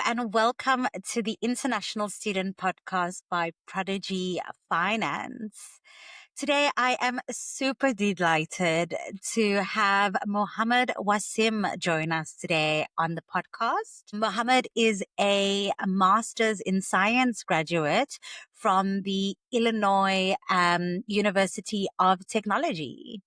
and welcome to the International Student Podcast by Prodigy Finance. Today, I am super delighted to have Mohamed Wasim join us today on the podcast. Mohamed is a master's in science graduate from the Illinois University of Technology.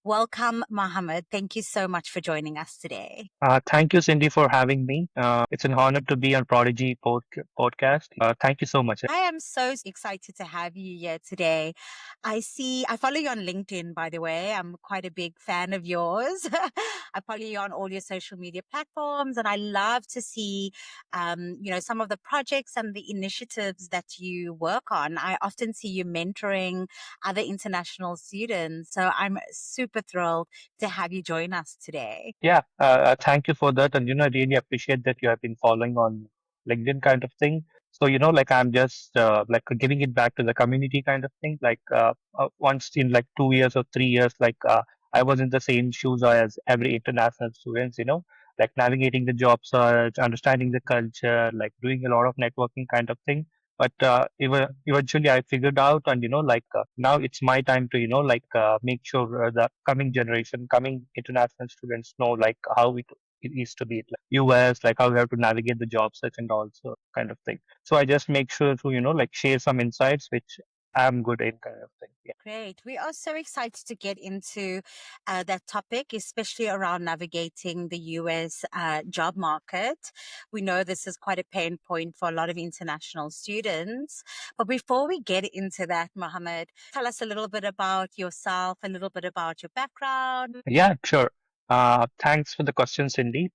Welcome, Mohamed. Thank you so much for joining us today. Thank you, Cindy, for having me. It's an honor to be on Prodigy podcast. Thank you so much. I am so excited to have you here today. I follow you on LinkedIn, by the way. I'm quite a big fan of yours. I follow you on all your social media platforms, and I love to see, some of the projects and the initiatives that you work on. I often see you mentoring other international students. So I'm super thrilled to have you join us today. Yeah, thank you for that. And, I really appreciate that you have been following on LinkedIn kind of thing. So, like I'm just like giving it back to the community kind of thing. Like once in like 2 years or 3 years, like I was in the same shoes as every international students, like navigating the job search, understanding the culture, like doing a lot of networking kind of thing. But eventually I figured out, and like now it's my time to like make sure the coming generation, coming international students know like how it is to be like US, like how we have to navigate the job search and also kind of thing. So I just make sure to like share some insights which I'm good in kind of thing. Yeah. Great. We are so excited to get into that topic, especially around navigating the US job market. We know this is quite a pain point for a lot of international students. But before we get into that, Mohammed, tell us a little bit about yourself, a little bit about your background. Yeah, sure. Thanks for the question, Cindy.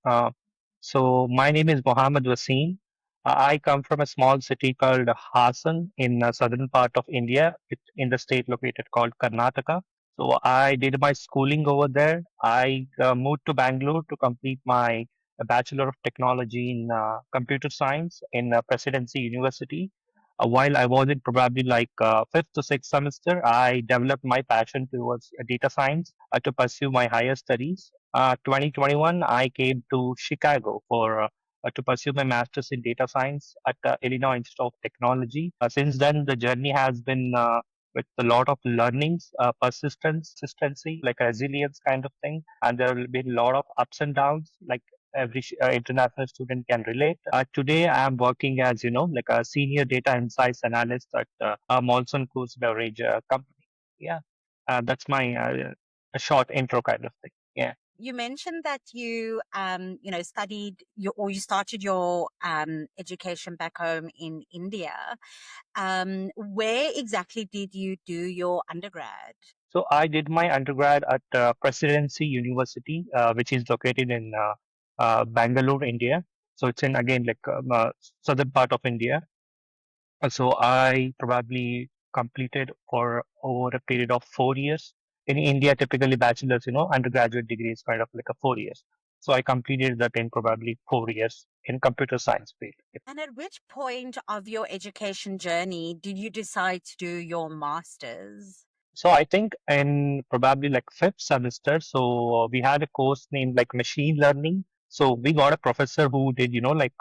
So my name is Mohamed Wasim. I come from a small city called Hassan in the southern part of India, in the state located called Karnataka. So I did my schooling over there. I moved to Bangalore to complete my Bachelor of Technology in Computer Science in Presidency University. While I was in probably like fifth to sixth semester, I developed my passion towards data science to pursue my higher studies. 2021, I came to Chicago for to pursue my master's in data science at Illinois Institute of Technology. Since then, the journey has been with a lot of learnings, persistence, consistency, like resilience kind of thing. And there will be a lot of ups and downs, like every international student can relate. Today, I am working as, like a senior data insights analyst at Molson Coors Beverage company. Yeah, that's my a short intro kind of thing. Yeah. You mentioned that studied your or you started your education back home in India. Where exactly did you do your undergrad? So I did my undergrad at Presidency University, which is located in Bangalore, India. So it's in again like southern part of India. So I probably completed for over a period of 4 years. In India, typically bachelor's, undergraduate degree is kind of like a 4 years. So I completed that in probably 4 years in computer science field. And at which point of your education journey did you decide to do your master's? So I think in probably like fifth semester, so we had a course named like machine learning. So we got a professor who did, like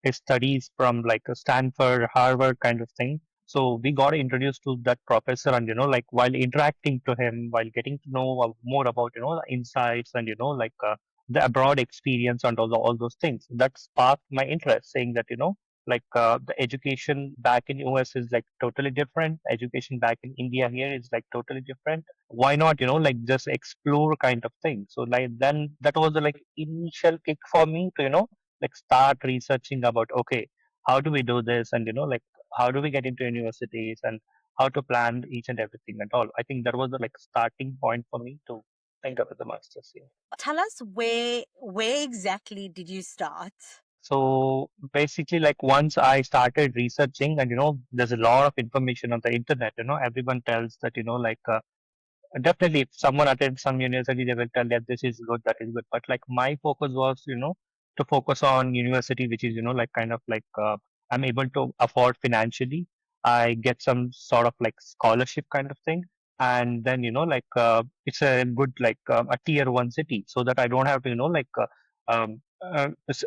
his studies from like a Stanford, Harvard kind of thing. So we got introduced to that professor, and like while interacting to him, while getting to know more about the insights and like the abroad experience and all those things, that sparked my interest, saying that like the education back in US is like totally different. Education back in India here is like totally different. Why not, like just explore kind of thing? So like then that was the like initial kick for me to, like start researching about okay, how do we do this? And like how do we get into universities and how to plan each and everything and all. I think that was the like starting point for me to think about the masters here. Tell us where exactly did you start? So basically, like once I started researching, and there's a lot of information on the internet. Everyone tells that like definitely if someone attends some university, they will tell that this is good, that is good. But like my focus was, to focus on university, which is like kind of like I'm able to afford financially. I get some sort of like scholarship kind of thing, and then like it's a good like a tier one city, so that I don't have to like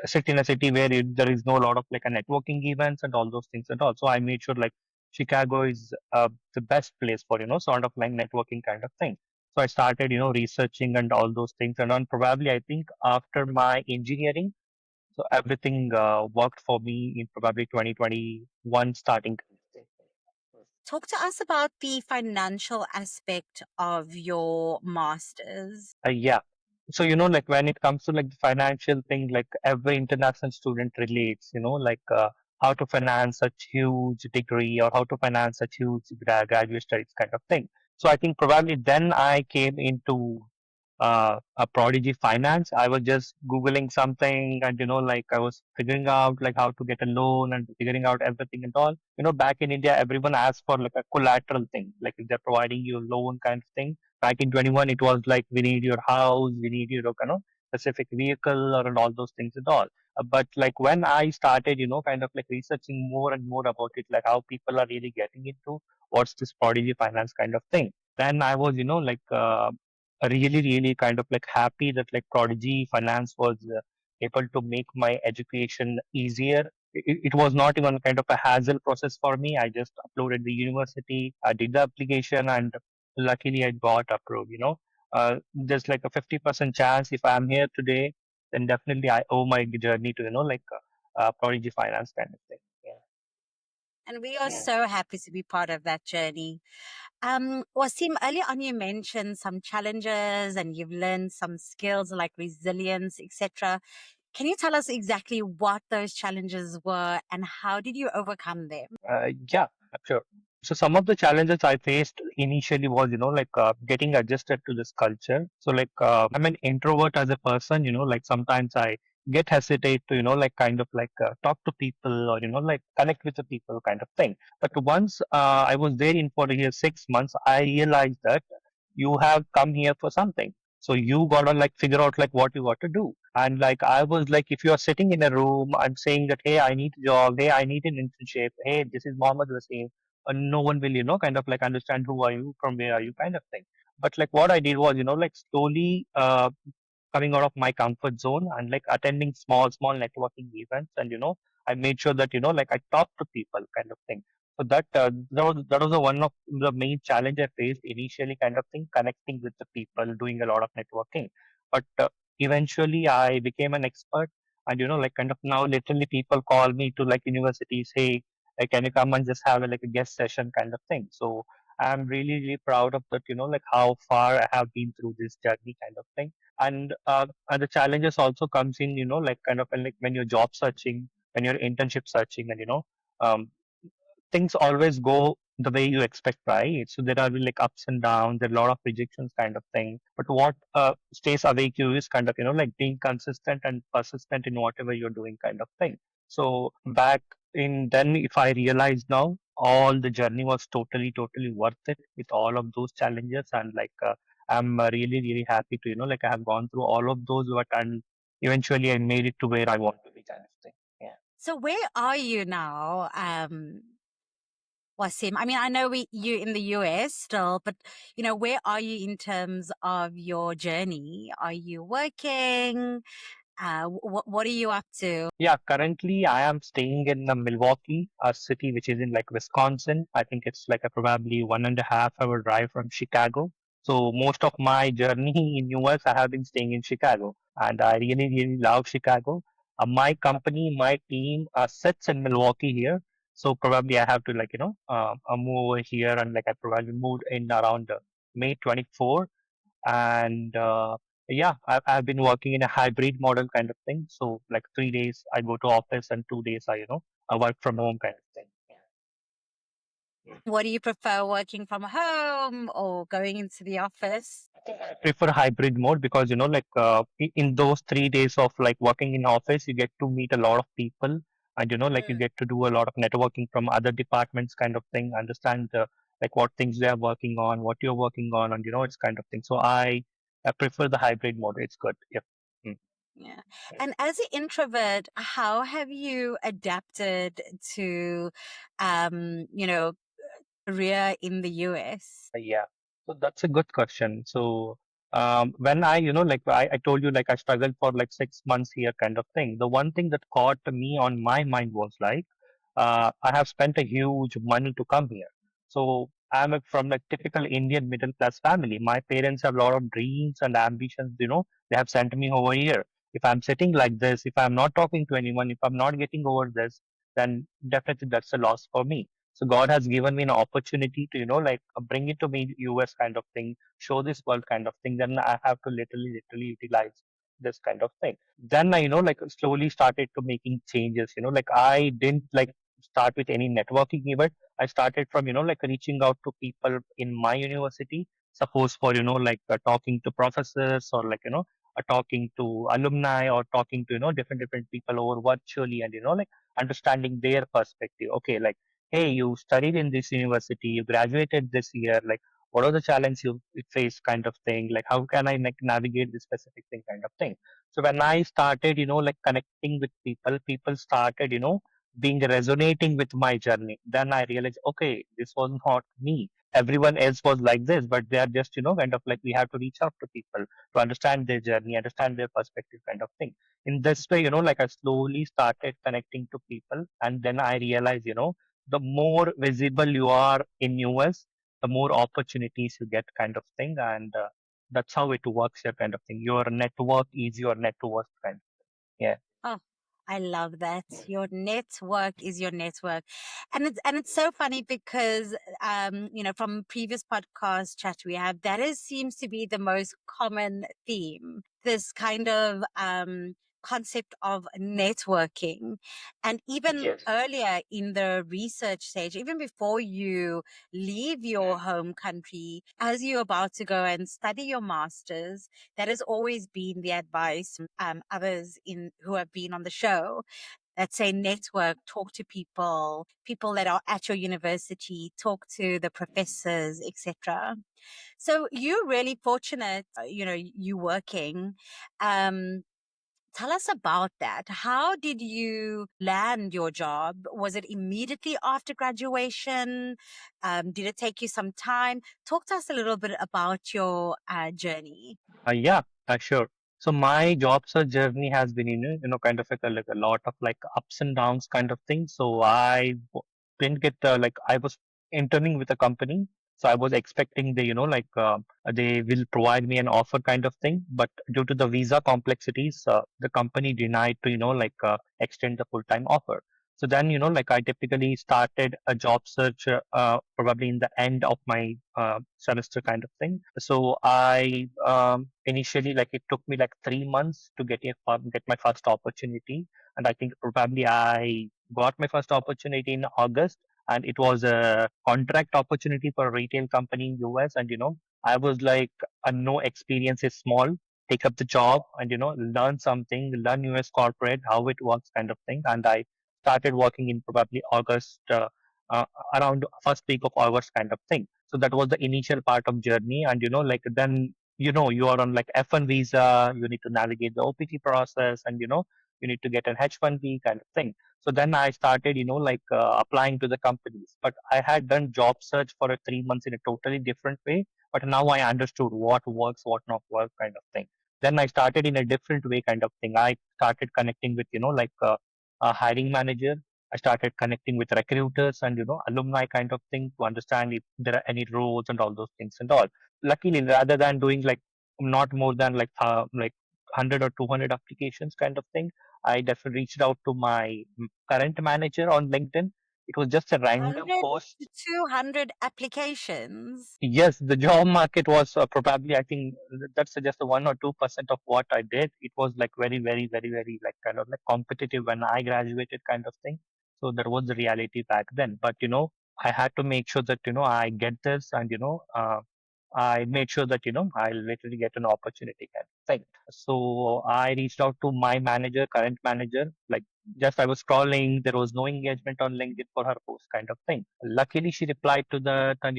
sit in a city where there is no lot of like a networking events and all those things and all. So I made sure like Chicago is the best place for sort of like networking kind of thing. So I started researching and all those things, and on probably I think after my engineering, so everything worked for me in probably 2021 starting. Talk to us about the financial aspect of your master's. Yeah. So, like when it comes to like the financial thing, like every international student relates, like how to finance such huge degree or how to finance such huge graduate studies kind of thing. So I think probably then I came into a Prodigy Finance. I was just Googling something and, like I was figuring out like how to get a loan and figuring out everything and all. Back in India, everyone asks for like a collateral thing, like if they're providing you a loan kind of thing. Back in 21, it was like we need your house, we need your specific vehicle or and all those things and all. But like when I started, kind of like researching more and more about it, like how people are really getting into what's this Prodigy Finance kind of thing. Then I was, like really, really kind of like happy that like Prodigy Finance was able to make my education easier. It was not even kind of a hassle process for me. I just uploaded the university, I did the application, and luckily I got approved. There's like a 50% chance if I'm here today, then definitely I owe my journey to like Prodigy Finance kind of thing. Yeah. And we are so happy to be part of that journey. Wasim, earlier on you mentioned some challenges and you've learned some skills like resilience, etc. Can you tell us exactly what those challenges were and how did you overcome them? Yeah, sure. So some of the challenges I faced initially was, like getting adjusted to this culture. So like I'm an introvert as a person, like sometimes I get hesitate to, like kind of like talk to people or, like connect with the people kind of thing. But once I was there in for here 6 months, I realized that you have come here for something. So you gotta like figure out like what you got to do. And like I was like, if you are sitting in a room and saying that, hey, I need a job, hey, I need an internship, hey, this is Mohammed Wasim, no one will, kind of like understand who are you, from where are you, kind of thing. But like what I did was, like slowly coming out of my comfort zone and like attending small networking events, and I made sure that like I talk to people kind of thing. So that was the one of the main challenge I faced initially, kind of thing, connecting with the people, doing a lot of networking. But eventually I became an expert, and like kind of now literally people call me to like universities, hey, like, can you come and just have a, like a guest session kind of thing. So I'm really, really proud of that, like how far I have been through this journey kind of thing. And the challenges also comes in, like kind of like when you're job searching, when you're internship searching, and um, things always go the way you expect, right? So there are like ups and downs, there are a lot of rejections kind of thing. But what stays awake you is kind of, like being consistent and persistent in whatever you're doing kind of thing. So back in then, if I realize now, all the journey was totally, totally worth it with all of those challenges. And like, I'm really, really happy to, like I have gone through all of those, but and eventually I made it to where I want to be kind of thing. Yeah. So where are you now, Wasim? I mean, I know you in the US still, but where are you in terms of your journey? Are you working? What are you up to? Yeah, currently I am staying in Milwaukee, a city which is in like Wisconsin. I think it's like a probably 1.5 hour drive from Chicago. So most of my journey in US, I have been staying in Chicago, and I really, really love Chicago. My my team sits in Milwaukee here. So probably I have to like, move over here, and like I probably moved in around May 24, and yeah, I've been working in a hybrid model kind of thing. So like 3 days I go to office and 2 days I work from home kind of thing. Yeah. What do you prefer, working from home or going into the office? I prefer hybrid mode because like in those 3 days of like working in office, you get to meet a lot of people, and like you Mm. get to do a lot of networking from other departments kind of thing, understand like what things they are working on, what you're working on, and it's kind of thing. So I prefer the hybrid mode. It's good. Yep. Mm. Yeah. And as an introvert, how have you adapted to, career in the US? Yeah. So that's a good question. So when I told you, like, I struggled for like 6 months here, kind of thing. The one thing that caught me on my mind was like, I have spent a huge money to come here. So I'm from like typical Indian middle class family. My parents have a lot of dreams and ambitions. They have sent me over here. If I'm sitting like this, if I'm not talking to anyone, if I'm not getting over this, then definitely that's a loss for me. So God has given me an opportunity to, like, bring it to me US kind of thing, show this world kind of thing. Then I have to literally utilize this kind of thing. Then I, like, slowly started to making changes. Like, I didn't like start with any networking event. I started from, like, reaching out to people in my university. Suppose for, like, talking to professors, or like, talking to alumni, or talking to, different people over virtually, and, like, understanding their perspective. Okay, like, hey, you studied in this university, you graduated this year, like, what are the challenges you face, kind of thing, like, how can I, like, navigate this specific thing, kind of thing. So when I started, like, connecting with people, people started, being resonating with my journey. Then I realized, okay, this was not me. Everyone else was like this, but they are just, kind of like, we have to reach out to people to understand their journey, understand their perspective, kind of thing. In this way, like, I slowly started connecting to people, and then I realized, the more visible you are in US, the more opportunities you get, kind of thing. And that's how it works here, kind of thing. Your network is your net worth, kind of. Yeah. Oh, I love that. Your network is your network. And it's so funny because from previous podcast chat we have, that is seems to be the most common theme. This kind of concept of networking. And even Yes. earlier in the research stage, even before you leave your home country, as you're about to go and study your masters, that has always been the advice others in who have been on the show that say network, talk to people that are at your university, talk to the professors, etc. So you're really fortunate, you working. Um, Tell us about that. How did you land your job? Was it immediately after graduation? Did it take you some time? Talk to us a little bit about your journey. Yeah, sure. So my job search journey has been, kind of like a lot of like ups and downs, kind of thing. So didn't get like, I was interning with a company, so I was expecting like, they will provide me an offer, kind of thing. But due to the visa complexities, the company denied to, like, extend the full time offer. So then, like, I typically started a job search, probably in the end of my semester, kind of thing. So I, initially, like, it took me like 3 months to get my first opportunity, and I think probably I got my first opportunity in August, and it was a contract opportunity for a retail company in US. And I was like, no experience is small. Take up the job and learn something, learn US corporate, how it works, kind of thing. And I started working in probably August, uh, around first week of August, kind of thing. So that was the initial part of journey. And like, then you are on like F1 visa, you need to navigate the OPT process, and you need to get an H1B, kind of thing. So then I started, like, applying to the companies. But I had done job search for a 3 months in a totally different way. But now I understood what works, what not work, kind of thing. Then I started in a different way, kind of thing. I started connecting with, like, a hiring manager. I started connecting with recruiters and, alumni, kind of thing, to understand if there are any roles and all those things and all. Luckily, rather than doing like not more than like 100 or 200 applications, kind of thing, I definitely reached out to my current manager on LinkedIn. It was just a random 100 to post. 200 applications. Yes, the job market was, probably, I think that's just 1 or 2% of what I did. It was like very, like, kind of like competitive when I graduated, kind of thing. So that was the reality back then. But I had to make sure that I get this, and I made sure that I'll literally get an opportunity, kind of thing. So I reached out to my manager, current manager, like, just I was scrolling, there was no engagement on LinkedIn for her post, kind of thing. Luckily, she replied to that, and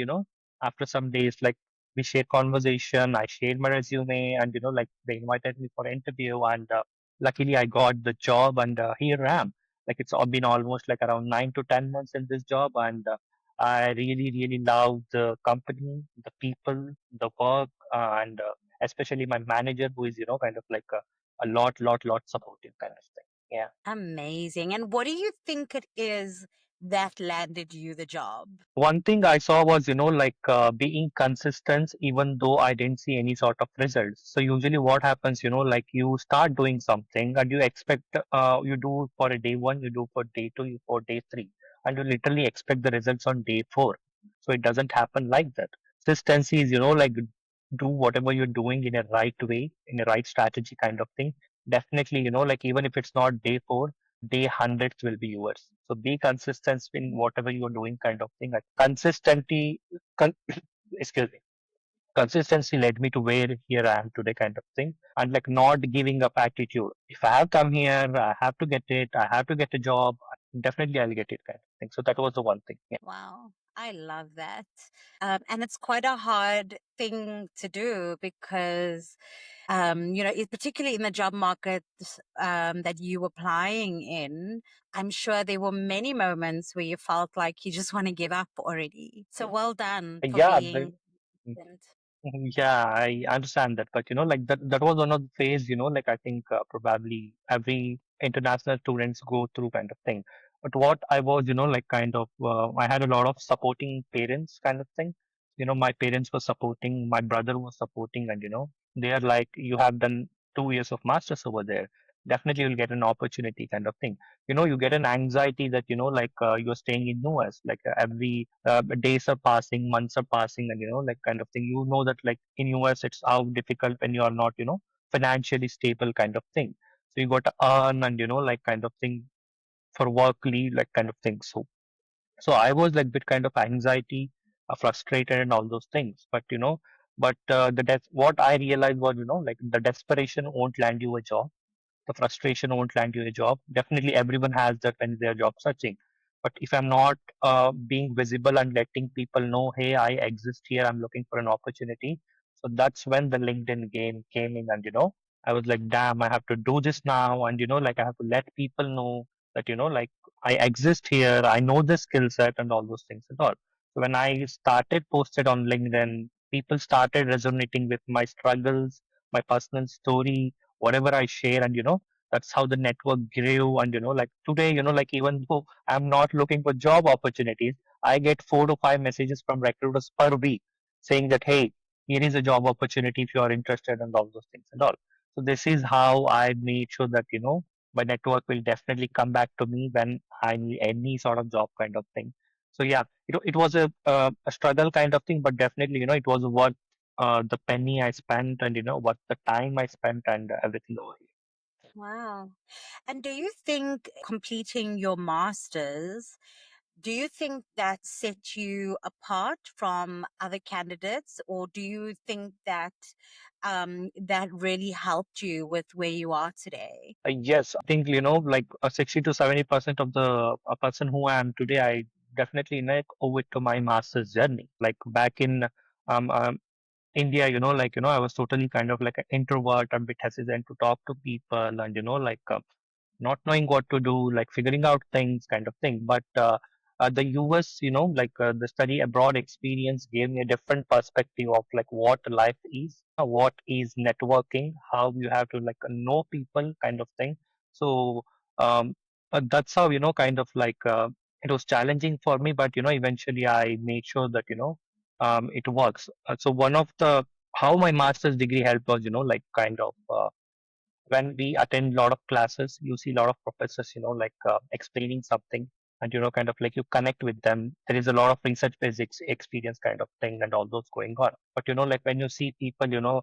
after some days, like, we shared conversation, I shared my resume, and like, they invited me for an interview, and luckily I got the job, and here I am. Like, it's all been almost like around 9 to 10 months in this job, and I really love the company, the people, the work, and especially my manager, who is, kind of like a lot supportive kind of thing. Yeah. Amazing. And what do you think it is that landed you the job? One thing I saw was, like being consistent, even though I didn't see any sort of results. So usually what happens, like you start doing something and you expect, you do for a day one, you do for day two, you for day three, and you literally expect the results on day four. So it doesn't happen like that. Consistency is, like do whatever you're doing in a right way, in a right strategy kind of thing. Definitely, like even if it's not day four, day hundreds will be yours. So be consistent in whatever you're doing, kind of thing. Like consistency, con- excuse me, consistency led me to where here I am today, kind of thing. And like not giving up attitude. If I have come here, I have to get it. I have to get a job. Definitely, I'll get it, kind of thing. So that was the one thing. Yeah. Wow, I love that. And it's quite a hard thing to do because, particularly in the job market that you were applying in, I'm sure there were many moments where you felt like you just want to give up already. So well done for Yeah. being consistent. Yeah, I understand that, but like that was one of the phase, like I think probably every international students go through, kind of thing. But what I was, like kind of, I had a lot of supporting parents, kind of thing. My parents were supporting, my brother was supporting, and they are like, you have done 2 years of masters over there. Definitely, you'll get an opportunity, kind of thing. You get an anxiety that like you're staying in US, like every days are passing, months are passing, and like kind of thing. That like in US it's how difficult when you are not financially stable, kind of thing. So you got to earn, and like kind of thing for workly, like kind of thing. So I was like bit kind of anxiety, frustrated, and all those things. But what I realized was, like the desperation won't land you a job, the frustration won't land you a job. Definitely, everyone has that when they're job searching. But if I'm not being visible and letting people know, hey, I exist here, I'm looking for an opportunity. So that's when the LinkedIn game came in, and I was like, damn, I have to do this now, and like I have to let people know that like I exist here, I know the skill set, and all those things and all. So when I started posted on LinkedIn, people started resonating with my struggles, my personal story, whatever I share, and that's how the network grew. And like today, like even though I'm not looking for job opportunities, I get 4 to 5 messages from recruiters per week saying that, hey, here is a job opportunity if you are interested, and all those things and all. So this is how I made sure that my network will definitely come back to me when I need any sort of job, kind of thing. So yeah, it was a struggle kind of thing, but definitely it was worth the penny I spent, and what the time I spent, and everything over here. Wow. And do you think completing your master's, do you think that set you apart from other candidates, or do you think that that really helped you with where you are today? Yes, I think like 60 to 70% of the a person who I am today, I definitely like owe it to my master's journey. Like back in um, um India, I was totally kind of like an introvert, a bit hesitant to talk to people, and like not knowing what to do, like figuring out things, kind of thing. But the US, like the study abroad experience gave me a different perspective of like what life is, what is networking, how you have to like know people, kind of thing. So that's how, kind of like it was challenging for me, but eventually I made sure that, it works. So one of the how my master's degree helped was, like kind of when we attend a lot of classes, you see a lot of professors, like explaining something, and kind of like you connect with them. There is a lot of research based experience, kind of thing, and all those going on. But like when you see people,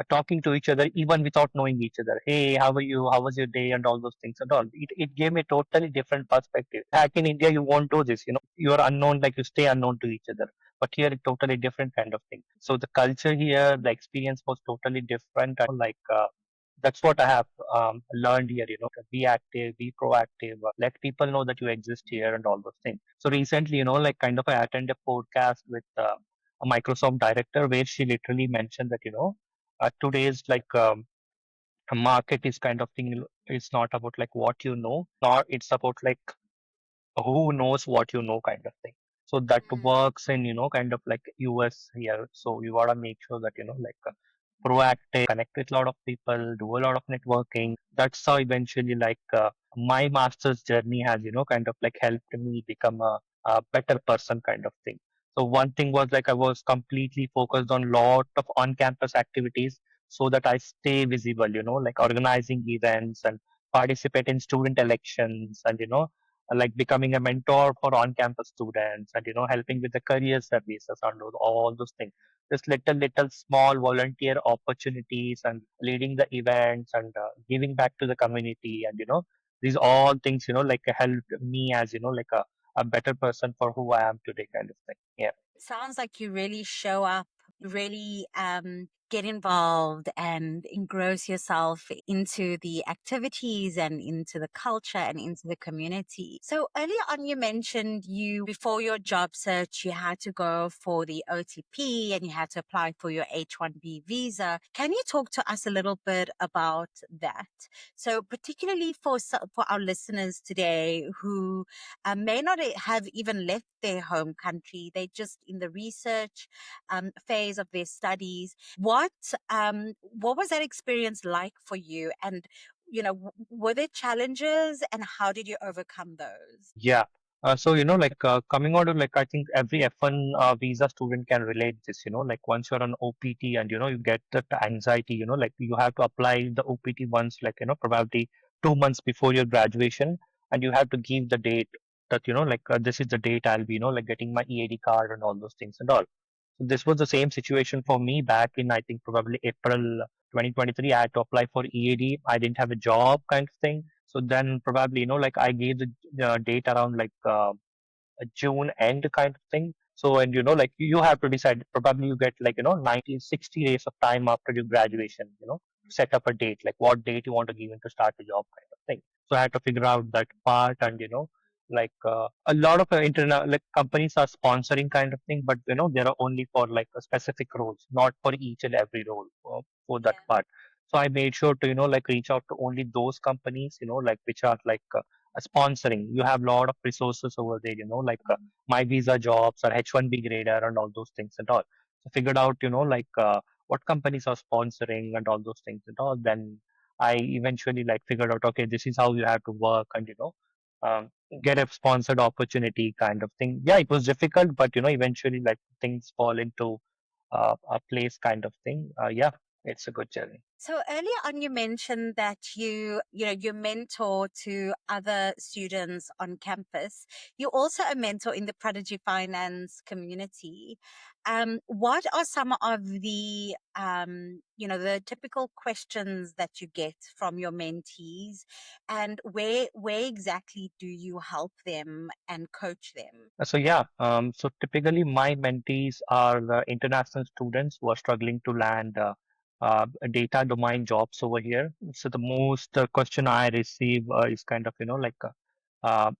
talking to each other even without knowing each other, hey, how are you, how was your day, and all those things and all, it gave me a totally different perspective. Back in India, you won't do this, you are unknown, like you stay unknown to each other. But here it's totally different kind of thing. So the culture here, the experience was totally different, and like that's what I have learned here. Be active, be proactive, let people know that you exist here, and all those things. So recently, like kind of I attended a podcast with a Microsoft director where she literally mentioned that today's like a market is kind of thing. It's not about like what you know, nor it's about like who knows what you know, kind of thing. So that Mm. works in kind of like US here. So you gotta make sure that like proactive, connect with a lot of people, do a lot of networking. That's how eventually my master's journey has, kind of like helped me become a better person kind of thing. So one thing was like I was completely focused on lot of on-campus activities so that I stay visible, like organizing events and participate in student elections and, like becoming a mentor for on-campus students and, helping with the career services and all those things. Just little small volunteer opportunities and leading the events and giving back to the community and, these all things, like helped me as, like a better person for who I am today kind of thing. Yeah. Sounds like you really show up, really get involved and engross yourself into the activities and into the culture and into the community. So earlier on, you mentioned before your job search, you had to go for the OTP and you had to apply for your H-1B visa. Can you talk to us a little bit about that? So particularly for our listeners today who may not have even left their home country. They're just in the research phase of their studies. What was that experience like for you? And were there challenges, and how did you overcome those? Yeah. So, coming out of like, I think every F1 visa student can relate this, like once you're on OPT and, you get that anxiety, like you have to apply the OPT once, like, probably 2 months before your graduation, and you have to give the date that, this is the date I'll be, like getting my EAD card and all those things and all. So this was the same situation for me back in, I think, probably April 2023. I had to apply for EAD. I didn't have a job kind of thing. So then probably, like I gave the date around like a June end kind of thing. So, and like you have to decide, probably you get like, 90, 60 days of time after your graduation, to set up a date, like what date you want to give in to start the job kind of thing. So I had to figure out that part and, like a lot of internet like companies are sponsoring kind of thing, but there are only for like a specific roles, not for each and every role for that part. So I made sure to, like reach out to only those companies, like which are like sponsoring. You have a lot of resources over there, like my visa jobs or H1B grader and all those things and all. So figured out, like what companies are sponsoring and all those things and all. Then I eventually like figured out, okay, this is how you have to work and, um, get a sponsored opportunity kind of thing. Yeah, it was difficult, but eventually like things fall into a place kind of thing. Yeah, it's a good journey. So earlier on, you mentioned that you mentor to other students on campus. You're also a mentor in the Prodigy Finance community. What are some of the typical questions that you get from your mentees, and where exactly do you help them and coach them? So yeah, so typically my mentees are international students who are struggling to land data domain jobs over here. So the most question I receive is kind of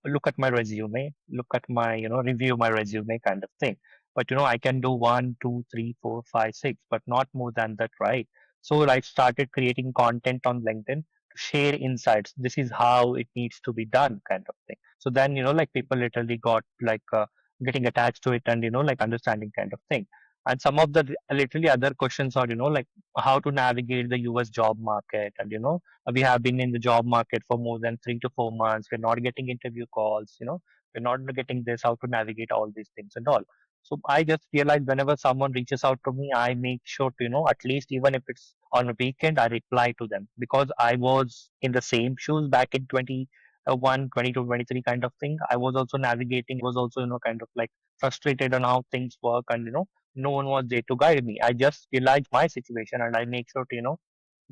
look at my resume, look at my review my resume kind of thing. But I can do one, two, three, four, five, six, but not more than that, right? So I started creating content on LinkedIn to share insights. This is how it needs to be done, kind of thing. So then, like people literally got like getting attached to it and, like understanding kind of thing. And some of the literally other questions are, like how to navigate the US job market. And, we have been in the job market for more than 3 to 4 months. We're not getting interview calls, we're not getting this, how to navigate all these things and all. So I just realized whenever someone reaches out to me, I make sure to, at least even if it's on a weekend, I reply to them because I was in the same shoes back in 21, 22, 23 kind of thing. I was also navigating, was also, kind of like frustrated on how things work and, no one was there to guide me. I just realized my situation and I make sure to,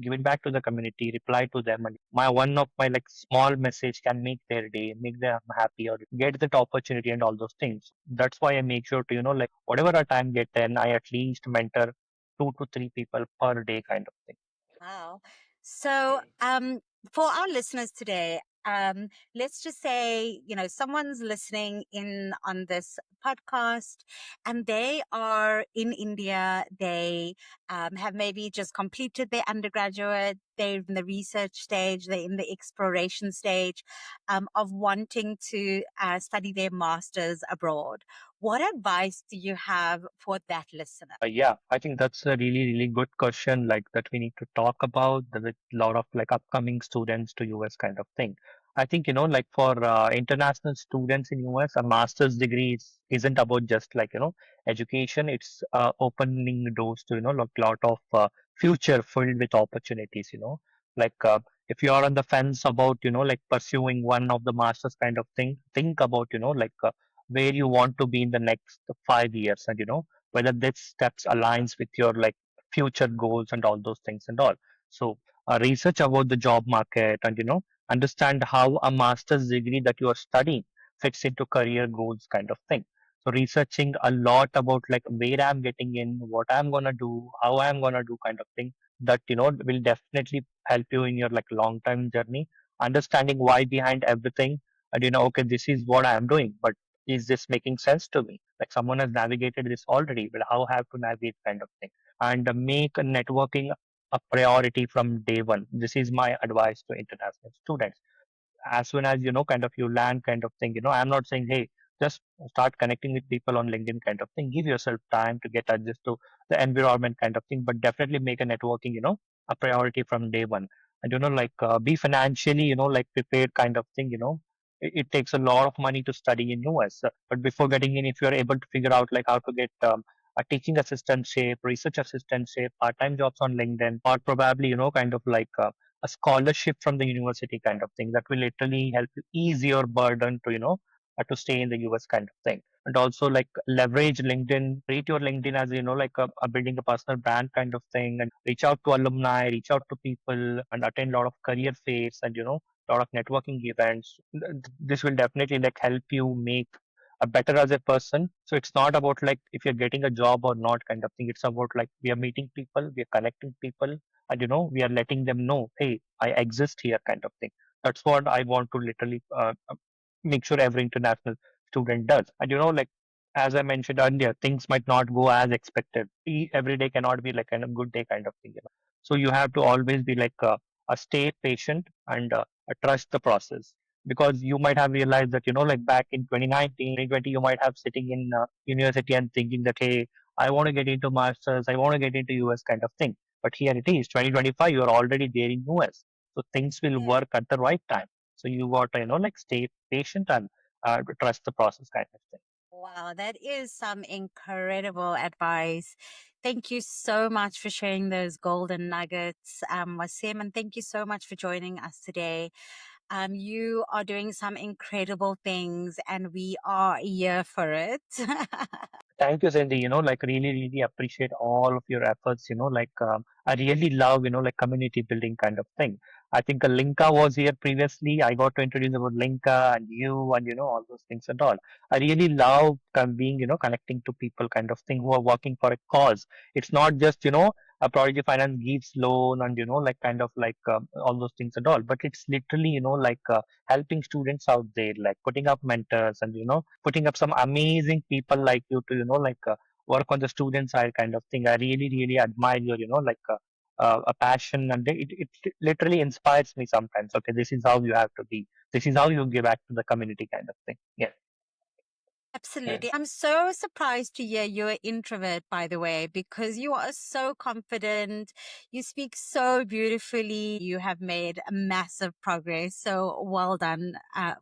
give it back to the community, reply to them. And my one of my like small message can make their day, make them happy or get that opportunity and all those things. That's why I make sure to, like whatever I time get then I at least mentor 2 to 3 people per day kind of thing. Wow. So, for our listeners today, let's just say, someone's listening in on this podcast and they are in India. They have maybe just completed their undergraduate. They're in the research stage. They're in the exploration stage of wanting to study their masters abroad. What advice do you have for that listener? Yeah, I think that's a really, really good question, like that we need to talk about with a lot of like upcoming students to US kind of thing. I think, like for international students in US, a master's degree isn't about just like, education. It's opening doors to, like lot of future filled with opportunities, like if you are on the fence about, like pursuing one of the master's kind of thing, think about, like where you want to be in the next 5 years, and, whether this steps aligns with your like future goals and all those things and all. So research about the job market, and, understand how a master's degree that you are studying fits into career goals kind of thing. So researching a lot about like where I'm getting in, what I'm gonna do, how I'm gonna do kind of thing, that will definitely help you in your like long term journey. Understanding why behind everything, and okay, this is what I'm doing, but is this making sense to me? Like someone has navigated this already, but how I have to navigate kind of thing. And make networking a priority from day one. This is my advice to international students. As soon as kind of you land kind of thing, I'm not saying, hey, just start connecting with people on LinkedIn kind of thing. Give yourself time to get adjusted to the environment kind of thing, but definitely make a networking, a priority from day one. And like be financially, like prepared kind of thing. It takes a lot of money to study in US, but before getting in, if you're able to figure out like how to get a teaching assistantship, research assistantship, part-time jobs on LinkedIn, or probably kind of like a scholarship from the university kind of thing, that will literally help you ease your burden to to stay in the US kind of thing. And also like leverage LinkedIn, treat your LinkedIn as like a building a personal brand kind of thing, and reach out to alumni, reach out to people, and attend a lot of career fairs, and a lot of networking events. This will definitely like help you make a better as a person. So it's not about like if you're getting a job or not kind of thing. It's about like we are meeting people, we are connecting people, and we are letting them know, hey, I exist here kind of thing. That's what I want to literally make sure every international student does. And like as I mentioned earlier, things might not go as expected. Every day cannot be like kind of good day kind of thing. So you have to always be like a stay patient, and trust the process, because you might have realized that like back in 2019 2020, you might have sitting in university and thinking that, hey, I want to get into masters, I want to get into US kind of thing. But here it is 2025, you are already there in US. So things will Yeah. work at the right time. So you got to like stay patient and trust the process kind of thing. Wow, that is some incredible advice. Thank you so much for sharing those golden nuggets, Wasim, and thank you so much for joining us today. You are doing some incredible things, and we are here for it. Thank you, Cindy. Like really, really appreciate all of your efforts. Like I really love, like community building kind of thing. I think Linka was here previously. I got to introduce about Linka and you, and all those things and all. I really love being, connecting to people kind of thing who are working for a cause. It's not just, a Prodigy Finance gives loan and, like kind of like all those things and all, but it's literally, like helping students out there, like putting up mentors, and putting up some amazing people like you to like work on the student side kind of thing. I really really admire your like a passion, and it literally inspires me sometimes. Okay, this is how you have to be, this is how you give back to the community kind of thing. Yeah. Absolutely. I'm so surprised to hear you're an introvert, by the way, because you are so confident. You speak so beautifully. You have made a massive progress. So well done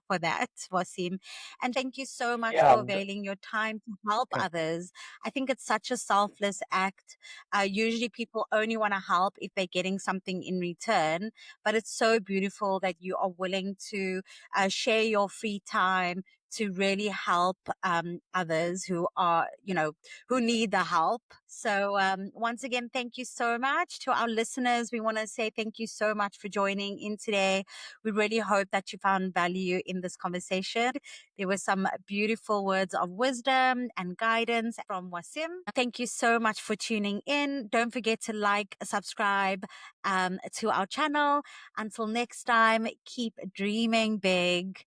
for that, Wasim. And thank you so much Yeah. for availing your time to help others. I think it's such a selfless act. Usually people only want to help if they're getting something in return, but it's so beautiful that you are willing to share your free time to really help others who are, who need the help. So once again, thank you so much to our listeners. We want to say thank you so much for joining in today. We really hope that you found value in this conversation. There were some beautiful words of wisdom and guidance from Wasim. Thank you so much for tuning in. Don't forget to like, subscribe to our channel. Until next time, keep dreaming big.